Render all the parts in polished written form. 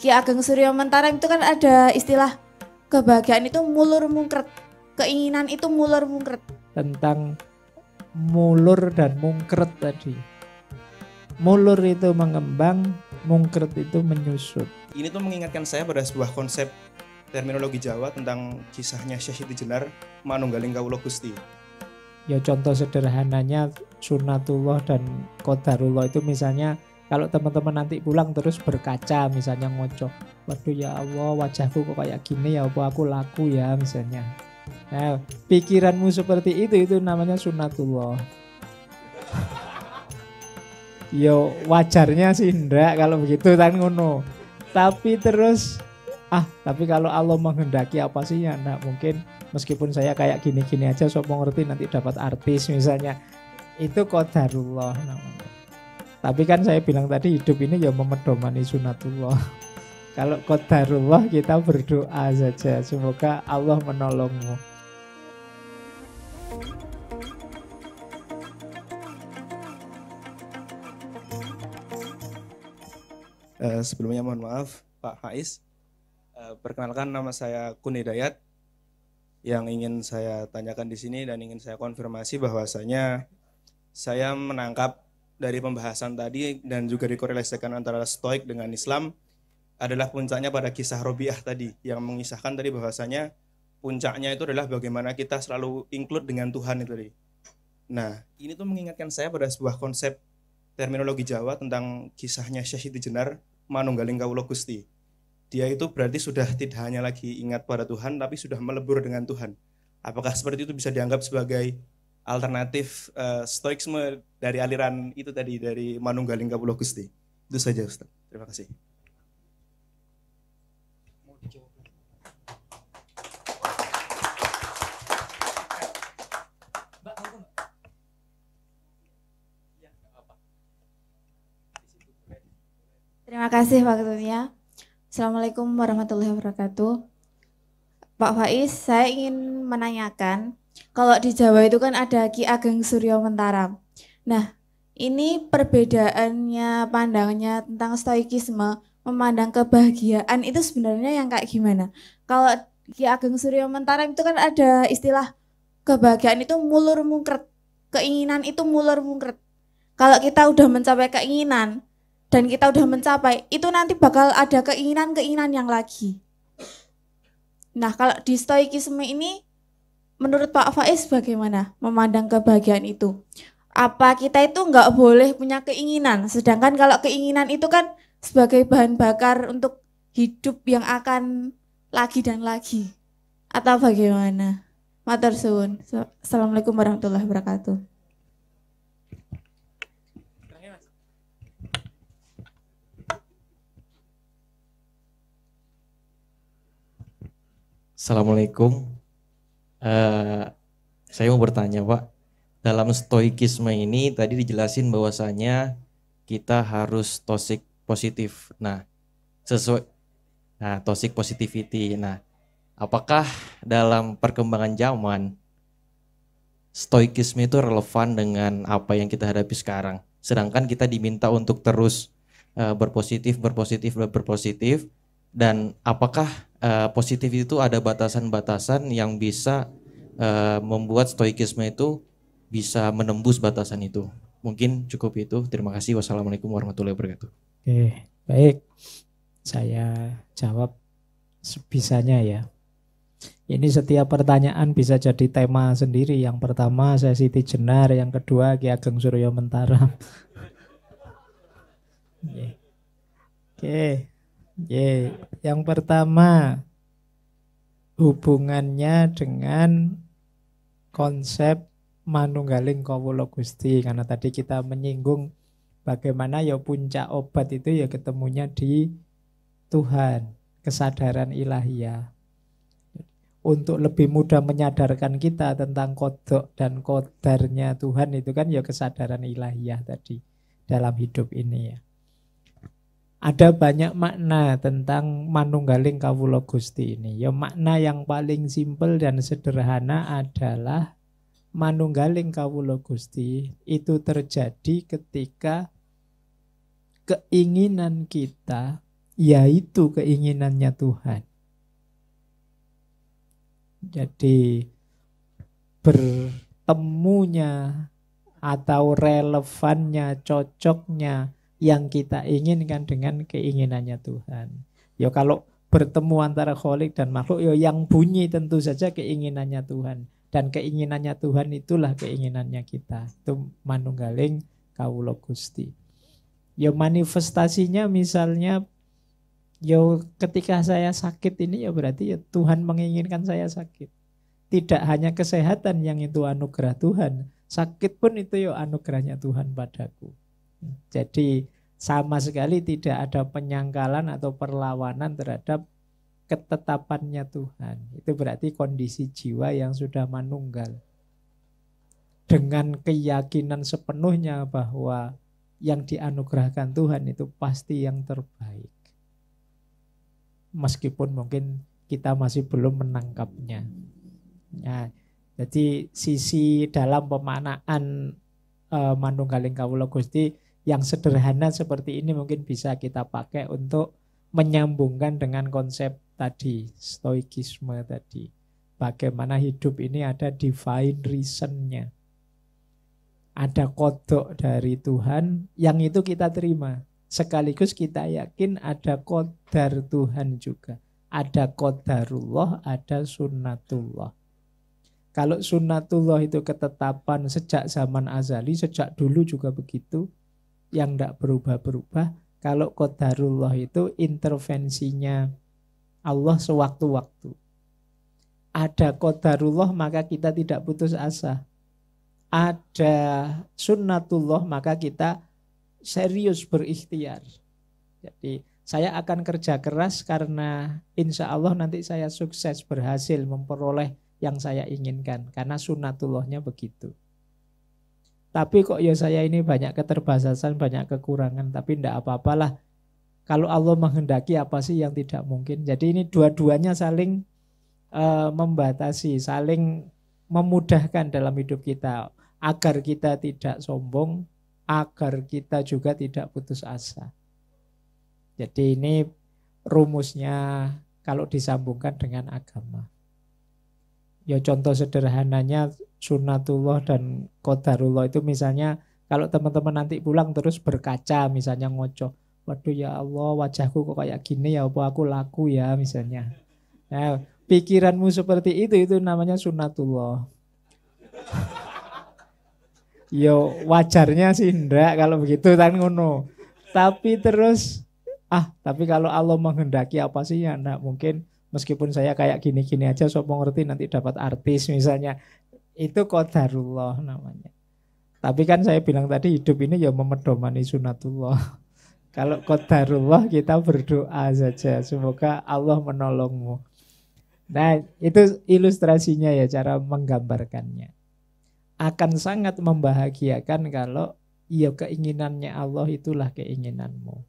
Ki Ageng Suryo Mentaram itu kan ada istilah kebahagiaan itu mulur mungkret, keinginan itu mulur mungkret. Tentang mulur dan mungkret tadi. Mulur itu mengembang, mungkret itu menyusut. Ini tuh mengingatkan saya pada sebuah konsep terminologi Jawa tentang kisahnya Syekh Siti Jenar Manunggaling Kawula Gusti. Ya contoh sederhananya sunatullah dan qadarullah itu misalnya kalau teman-teman nanti pulang terus berkaca misalnya ngocok, waduh ya Allah wajahku kok kayak gini ya apa aku laku ya misalnya. Nah, pikiranmu seperti itu namanya sunatullah. Yo wajarnya sih ndak kalau begitu kan ngono. Tapi terus tapi kalau Allah menghendaki apa sih ya ndak mungkin meskipun saya kayak gini-gini aja sok ngerti nanti dapat artis misalnya. Itu qadarullah namanya. Tapi kan saya bilang tadi hidup ini ya memedomani sunatullah. Kalau qadarullah kita berdoa saja semoga Allah menolongmu. Sebelumnya mohon maaf Pak Faiz. Perkenalkan nama saya Kun Hidayat. Yang ingin saya tanyakan di sini dan ingin saya konfirmasi bahwasanya saya menangkap dari pembahasan tadi dan juga dikorelasikan antara Stoik dengan Islam adalah puncaknya pada kisah Robiah tadi yang mengisahkan tadi bahwasanya puncaknya itu adalah bagaimana kita selalu include dengan Tuhan itu tadi. Nah, ini tuh mengingatkan saya pada sebuah konsep terminologi Jawa tentang kisahnya Syekh Siti Jenar Manunggaling Kawula Gusti. Dia itu berarti sudah tidak hanya lagi ingat pada Tuhan tapi sudah melebur dengan Tuhan. Apakah seperti itu bisa dianggap sebagai alternatif stoikisme dari aliran itu tadi dari Manunggaling Kawula Gusti? Itu saja Ustaz. Terima kasih. Terima kasih waktunya. Assalamualaikum warahmatullahi wabarakatuh. Pak Faiz, saya ingin menanyakan, kalau di Jawa itu kan ada Ki Ageng Suryo Mentaram. Nah, ini perbedaannya pandangannya tentang stoikisme, memandang kebahagiaan itu sebenarnya yang kayak gimana? Kalau Ki Ageng Suryo Mentaram itu kan ada istilah kebahagiaan itu mulur mungkret, keinginan itu mulur mungkret. Kalau kita udah mencapai keinginan dan kita udah mencapai, itu nanti bakal ada keinginan-keinginan yang lagi. Nah, kalau di stoikisme ini, menurut Pak Faiz bagaimana memandang kebahagiaan itu? Apa kita itu nggak boleh punya keinginan? Sedangkan kalau keinginan itu kan sebagai bahan bakar untuk hidup yang akan lagi dan lagi. Atau bagaimana? Matur suwun. Assalamualaikum warahmatullahi wabarakatuh. Assalamualaikum. Saya mau bertanya Pak, dalam stoikisme ini tadi dijelasin bahwasanya kita harus toxic positif. Nah, toxic positivity. Nah, apakah dalam perkembangan zaman stoikisme itu relevan dengan apa yang kita hadapi sekarang? Sedangkan kita diminta untuk terus berpositif dan apakah positif itu ada batasan-batasan yang bisa membuat stoikisme itu bisa menembus batasan itu. Mungkin cukup itu. Terima kasih. Wassalamualaikum warahmatullahi wabarakatuh. Oke, baik. Saya jawab sebisanya ya. Ini setiap pertanyaan bisa jadi tema sendiri. Yang pertama saya Siti Jenar, yang kedua Ki Ageng Suryo Mentaram. Oke. Yang pertama hubungannya dengan konsep Manunggaling Kawula Gusti, karena tadi kita menyinggung bagaimana ya puncak obat itu ya ketemunya di Tuhan, kesadaran ilahiyah. Untuk lebih mudah menyadarkan kita tentang kodok dan kodarnya Tuhan itu kan ya kesadaran ilahiyah tadi dalam hidup ini ya. Ada banyak makna tentang Manunggaling Kawula Gusti ini. Ya makna yang paling simpel dan sederhana adalah Manunggaling Kawula Gusti itu terjadi ketika keinginan kita yaitu keinginannya Tuhan. Jadi bertemunya atau relevannya, cocoknya yang kita inginkan dengan keinginannya Tuhan. Ya kalau bertemu antara Khalik dan makhluk, ya yang bunyi tentu saja keinginannya Tuhan. Dan keinginannya Tuhan itulah keinginannya kita. Itu manunggaling kawula Gusti. Ya manifestasinya misalnya, ya ketika saya sakit ini ya berarti ya Tuhan menginginkan saya sakit. Tidak hanya kesehatan yang itu anugerah Tuhan, sakit pun itu ya anugerahnya Tuhan padaku. Jadi sama sekali tidak ada penyangkalan atau perlawanan terhadap ketetapannya Tuhan. Itu berarti kondisi jiwa yang sudah manunggal. Dengan keyakinan sepenuhnya bahwa yang dianugerahkan Tuhan itu pasti yang terbaik. Meskipun mungkin kita masih belum menangkapnya. Ya, jadi sisi dalam pemaknaan manunggaling kawula Gusti yang sederhana seperti ini mungkin bisa kita pakai untuk menyambungkan dengan konsep tadi, stoikisme tadi. Bagaimana hidup ini ada divine reason-nya. Ada kodok dari Tuhan yang itu kita terima. Sekaligus kita yakin ada qadar Tuhan juga. Ada qadarullah, ada sunnatullah. Kalau sunnatullah itu ketetapan sejak zaman azali, sejak dulu juga begitu, yang tidak berubah-berubah. Kalau qadarullah itu intervensinya Allah sewaktu-waktu. Ada qadarullah maka kita tidak putus asa. Ada sunnatullah maka kita serius berikhtiar. Jadi saya akan kerja keras karena insya Allah nanti saya sukses berhasil memperoleh yang saya inginkan. Karena sunnatullahnya begitu. Tapi kok ya saya ini banyak keterbatasan, banyak kekurangan. Tapi tidak apa-apalah. Kalau Allah menghendaki apa sih yang tidak mungkin. Jadi ini dua-duanya saling membatasi, saling memudahkan dalam hidup kita. Agar kita tidak sombong, agar kita juga tidak putus asa. Jadi ini rumusnya kalau disambungkan dengan agama. Ya contoh sederhananya sunnatullah dan qadarullah itu misalnya kalau teman-teman nanti pulang terus berkaca misalnya ngoco. Waduh ya Allah wajahku kok kayak gini ya apa aku laku ya misalnya. Nah, pikiranmu seperti itu namanya sunnatullah. Yo wajarnya sih ndak kalau begitu kan ngono. Tapi terus tapi kalau Allah menghendaki apa sih ya ndak mungkin meskipun saya kayak gini-gini aja sopo ngerti nanti dapat artis misalnya. Itu qadarullah namanya. Tapi kan saya bilang tadi hidup ini ya memedomani sunnatullah. Kalau qadarullah kita berdoa saja semoga Allah menolongmu. Nah, itu ilustrasinya ya cara menggambarkannya. Akan sangat membahagiakan kalau ya keinginannya Allah itulah keinginanmu.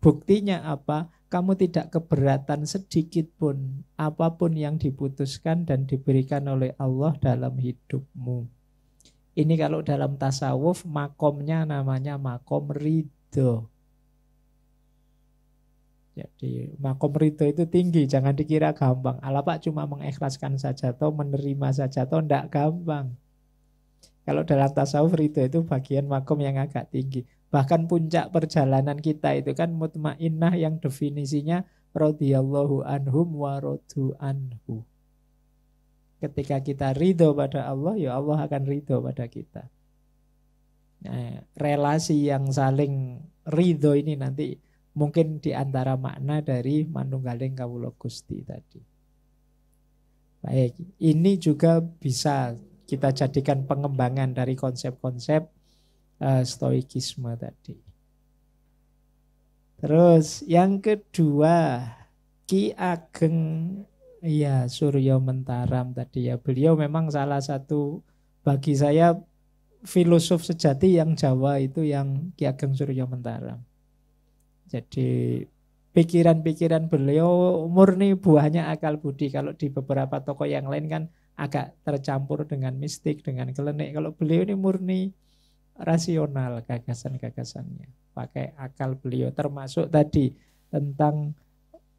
Buktinya apa? Kamu tidak keberatan sedikit pun apapun yang diputuskan dan diberikan oleh Allah dalam hidupmu. Ini kalau dalam tasawuf makomnya namanya makom ridho. Jadi makom ridho itu tinggi, jangan dikira gampang. Ala Pak cuma mengikhlaskan saja atau menerima saja atau tidak gampang. Kalau dalam tasawuf ridho itu bagian makom yang agak tinggi. Bahkan puncak perjalanan kita itu kan mutmainnah yang definisinya radhiyallahu anhum wa radu anhu. Ketika kita ridho pada Allah, ya Allah akan ridho pada kita. Nah, relasi yang saling ridho ini nanti mungkin diantara makna dari manunggaling kawula Gusti tadi. Baik, ini juga bisa kita jadikan pengembangan dari konsep-konsep stoikisme tadi. Terus yang kedua, Ki Ageng Suryo Mentaram tadi ya. Beliau memang salah satu bagi saya filosof sejati yang Jawa itu yang Ki Ageng Suryo Mentaram. Jadi pikiran-pikiran beliau murni buahnya akal budi. Kalau di beberapa tokoh yang lain kan agak tercampur dengan mistik, dengan kelenik. Kalau beliau ini murni rasional gagasan-gagasannya. Pakai akal beliau termasuk tadi tentang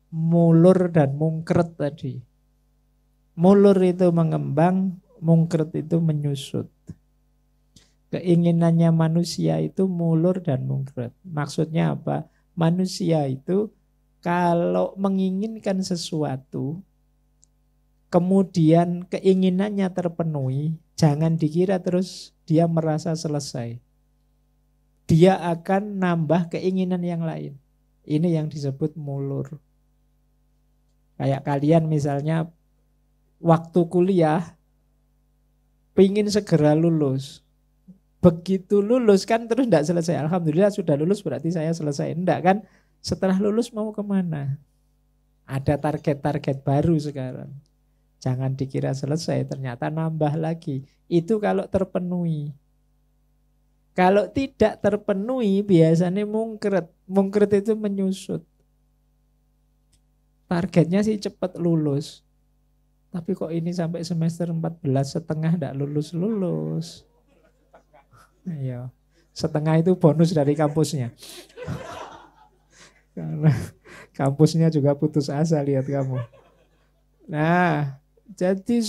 mulur dan mungkret tadi. Mulur itu mengembang, mungkret itu menyusut. Keinginannya manusia itu mulur dan mungkret. Maksudnya apa? Manusia itu kalau menginginkan sesuatu, kemudian keinginannya terpenuhi, jangan dikira terus dia merasa selesai. Dia akan nambah keinginan yang lain. Ini yang disebut mulur. Kayak kalian misalnya waktu kuliah pingin segera lulus. Begitu lulus kan terus tidak selesai. Alhamdulillah sudah lulus berarti saya selesai. Enggak kan? Setelah lulus mau kemana? Ada target-target baru sekarang. Jangan dikira selesai, ternyata nambah lagi. Itu kalau terpenuhi. Kalau tidak terpenuhi biasanya mungkret. Mungkret itu menyusut. Targetnya sih cepat lulus. Tapi kok ini sampai semester 14 setengah tidak lulus-lulus. Iya. Setengah itu bonus dari kampusnya. Karena kampusnya juga putus asa lihat kamu. Nah, jadi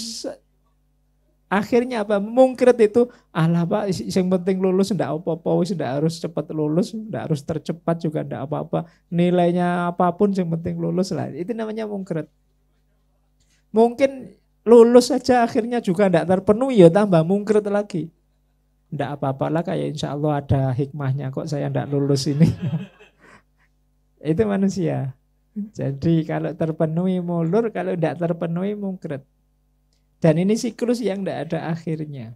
akhirnya apa? Mungkret itu, alah Pak, yang penting lulus, ndak apa-apa, ndak harus cepat lulus, ndak harus tercepat juga ndak apa-apa. Nilainya apapun yang penting lulus lah. Itu namanya mungkret. Mungkin lulus saja akhirnya juga ndak terpenuhi, ya tambah mungkret lagi. Ndak apa-apa lah, kayak insya Allah ada hikmahnya kok saya ndak lulus ini. Itu manusia. Jadi kalau terpenuhi mulur, kalau ndak terpenuhi mungkret. Dan ini siklus yang tidak ada akhirnya.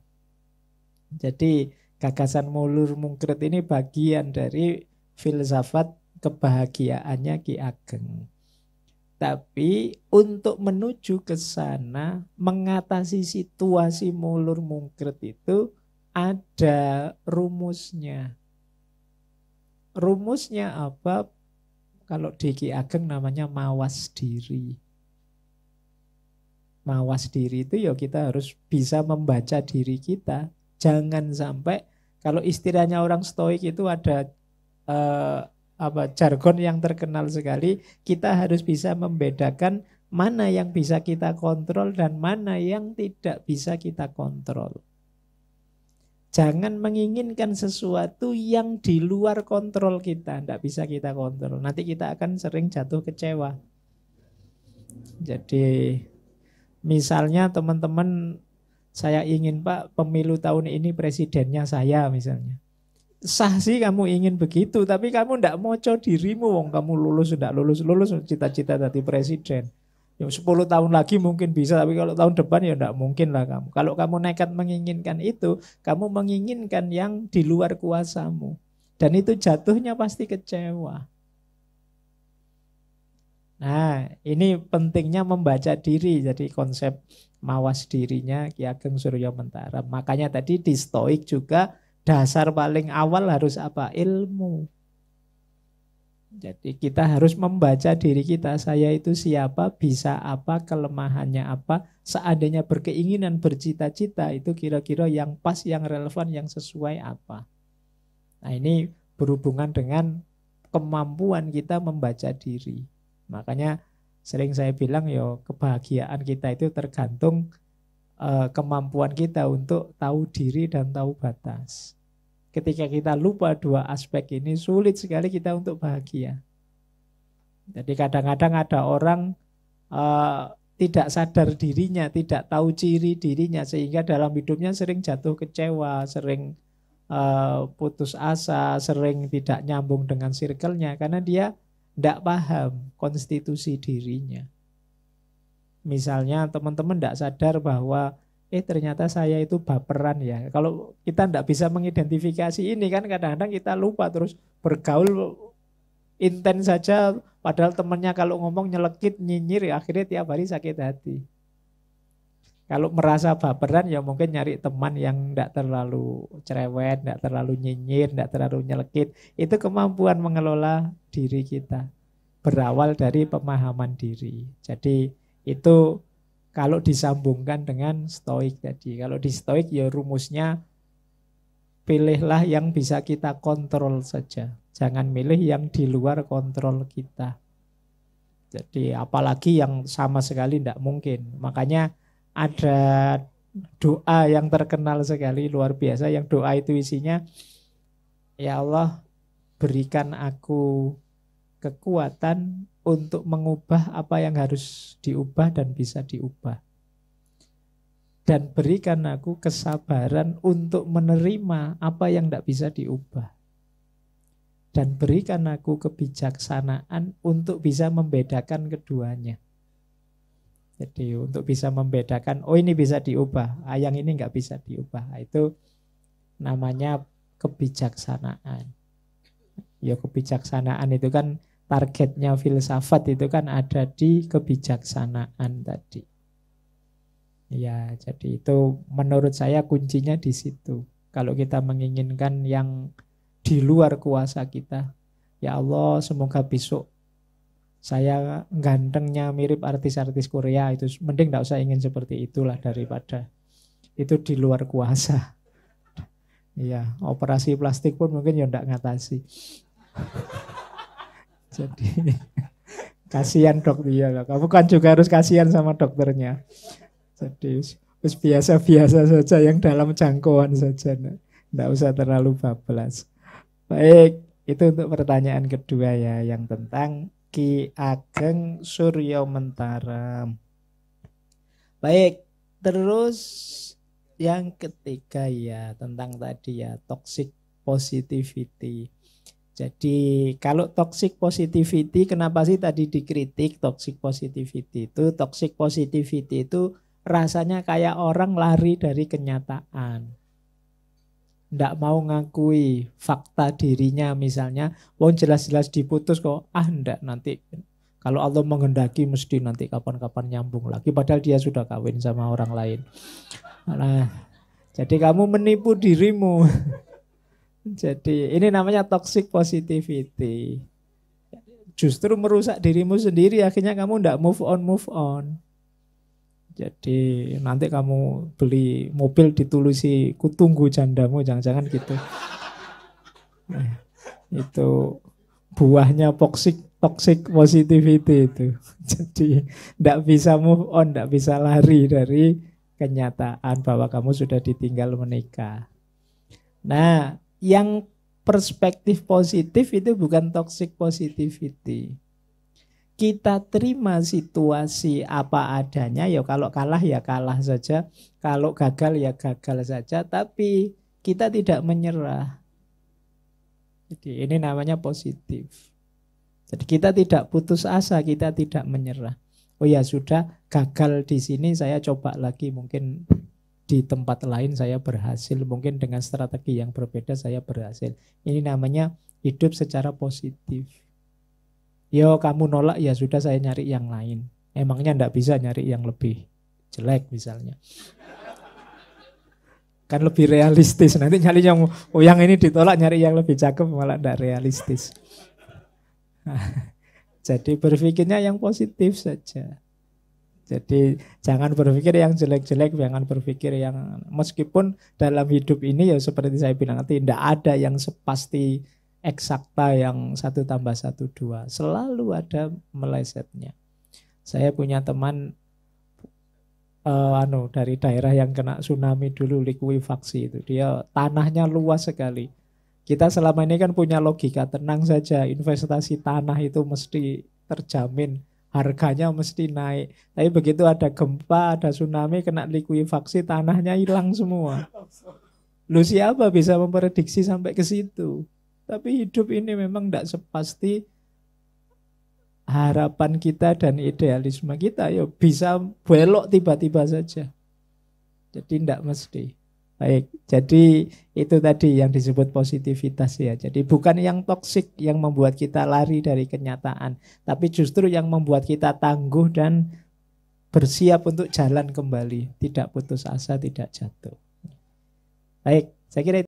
Jadi gagasan mulur mungkret ini bagian dari filsafat kebahagiaannya Ki Ageng. Tapi untuk menuju ke sana, mengatasi situasi mulur mungkret itu ada rumusnya. Rumusnya apa? Kalau di Ki Ageng namanya mawas diri. Mawas diri itu ya kita harus bisa membaca diri kita. Jangan sampai, kalau istilahnya orang stoik itu ada jargon yang terkenal sekali, kita harus bisa membedakan mana yang bisa kita kontrol dan mana yang tidak bisa kita kontrol. Jangan menginginkan sesuatu yang di luar kontrol kita, tidak bisa kita kontrol. Nanti kita akan sering jatuh kecewa. Jadi misalnya teman-teman, saya ingin Pak pemilu tahun ini presidennya saya misalnya. Sah sih kamu ingin begitu, tapi kamu ndak moco dirimu, wong kamu lulus ndak lulus cita-cita jadi presiden. Ya 10 tahun lagi mungkin bisa, tapi kalau tahun depan ya ndak mungkin lah kamu. Kalau kamu nekat menginginkan itu, kamu menginginkan yang di luar kuasamu. Dan itu jatuhnya pasti kecewa. Nah, ini pentingnya membaca diri. Jadi konsep mawas dirinya Ki Ageng Suryo Mentara. Makanya tadi di Stoik juga dasar paling awal harus apa? Ilmu. Jadi kita harus membaca diri kita. Saya itu siapa, bisa apa, kelemahannya apa. Seandainya berkeinginan, bercita-cita, itu kira-kira yang pas, yang relevan, yang sesuai apa. Nah ini berhubungan dengan kemampuan kita membaca diri. Makanya sering saya bilang yo kebahagiaan kita itu tergantung kemampuan kita untuk tahu diri dan tahu batas. Ketika kita lupa dua aspek ini, sulit sekali kita untuk bahagia. Jadi kadang-kadang ada orang tidak sadar dirinya, tidak tahu ciri dirinya, sehingga dalam hidupnya sering jatuh kecewa, sering putus asa, sering tidak nyambung dengan circle-nya, karena dia tidak paham konstitusi dirinya. Misalnya teman-teman tidak sadar bahwa ternyata saya itu baperan ya. Kalau kita tidak bisa mengidentifikasi ini kan kadang-kadang kita lupa terus bergaul intens saja. Padahal temannya kalau ngomong nyelekit, nyinyir ya akhirnya tiap hari sakit hati. Kalau merasa baperan ya mungkin nyari teman yang tidak terlalu cerewet, tidak terlalu nyinyir, tidak terlalu nyelekit. Itu kemampuan mengelola diri kita. Berawal dari pemahaman diri. Jadi itu kalau disambungkan dengan stoik tadi. Kalau di stoik ya rumusnya pilihlah yang bisa kita kontrol saja. Jangan milih yang di luar kontrol kita. Jadi apalagi yang sama sekali tidak mungkin. Makanya ada doa yang terkenal sekali, luar biasa. Yang doa itu isinya, ya Allah berikan aku kekuatan untuk mengubah apa yang harus diubah dan bisa diubah. Dan berikan aku kesabaran untuk menerima apa yang tidak bisa diubah. Dan berikan aku kebijaksanaan untuk bisa membedakan keduanya. Jadi untuk bisa membedakan, oh ini bisa diubah, yang ini nggak bisa diubah. Itu namanya kebijaksanaan. Ya kebijaksanaan itu kan targetnya filsafat itu kan ada di kebijaksanaan tadi. Ya, jadi itu menurut saya kuncinya di situ. Kalau kita menginginkan yang di luar kuasa kita, ya Allah semoga besok saya gantengnya mirip artis-artis Korea, itu mending gak usah ingin seperti itulah daripada itu di luar kuasa. Iya, operasi plastik pun mungkin ya ndak ngatasi. Jadi kasihan dok dia lah. Kamu kan juga harus kasihan sama dokternya. Jadi biasa-biasa saja yang dalam jangkauan saja, ndak usah terlalu bablas. Baik, itu untuk pertanyaan kedua ya, yang tentang Ki Ageng Suryo Mentara. Baik, terus yang ketiga ya, tentang tadi ya, toxic positivity. Jadi kalau toxic positivity, kenapa sih tadi dikritik toxic positivity itu? Toxic positivity itu rasanya kayak orang lari dari kenyataan. Nggak mau ngakui fakta dirinya misalnya, wong jelas-jelas diputus kok, ndak nanti kalau Allah menghendaki mesti nanti kapan-kapan nyambung lagi, padahal dia sudah kawin sama orang lain. Nah, jadi kamu menipu dirimu. Jadi ini namanya toxic positivity. Justru merusak dirimu sendiri, akhirnya kamu ndak move on. Jadi nanti kamu beli mobil ditulisi kutunggu jandamu, jangan-jangan gitu. Nah, itu buahnya toxic positivity itu. Jadi tidak bisa move on, tidak bisa lari dari kenyataan bahwa kamu sudah ditinggal menikah. Nah, yang perspektif positif itu bukan toxic positivity. Kita terima situasi apa adanya, ya kalau kalah ya kalah saja, kalau gagal ya gagal saja, tapi kita tidak menyerah. Jadi ini namanya positif. Jadi kita tidak putus asa, kita tidak menyerah. Oh ya sudah, gagal di sini, saya coba lagi, mungkin di tempat lain saya berhasil, mungkin dengan strategi yang berbeda saya berhasil. Ini namanya hidup secara positif. Yo kamu nolak, ya sudah saya nyari yang lain. Emangnya ndak bisa nyari yang lebih jelek misalnya. Kan lebih realistis. Nanti nyari yang ini ditolak, nyari yang lebih cakep malah ndak realistis. Jadi berpikirnya yang positif saja. Jadi jangan berpikir yang jelek-jelek, jangan berpikir yang, meskipun dalam hidup ini ya seperti saya bilang nanti tidak ada yang sepasti eksakta yang 1+1=2, selalu ada melesetnya. Saya punya teman dari daerah yang kena tsunami dulu, likuifaksi itu, dia tanahnya luas sekali. Kita selama ini kan punya logika, tenang saja, investasi tanah itu mesti terjamin, harganya mesti naik. Tapi begitu ada gempa, ada tsunami, kena likuifaksi, tanahnya hilang semua. Lu siapa bisa memprediksi sampai ke situ? Tapi hidup ini memang tidak sepasti harapan kita dan idealisme kita, ya bisa belok tiba-tiba saja. Jadi tidak mesti. Baik, jadi itu tadi yang disebut positivitas ya. Jadi bukan yang toksik yang membuat kita lari dari kenyataan, tapi justru yang membuat kita tangguh dan bersiap untuk jalan kembali, tidak putus asa, tidak jatuh. Baik, saya kira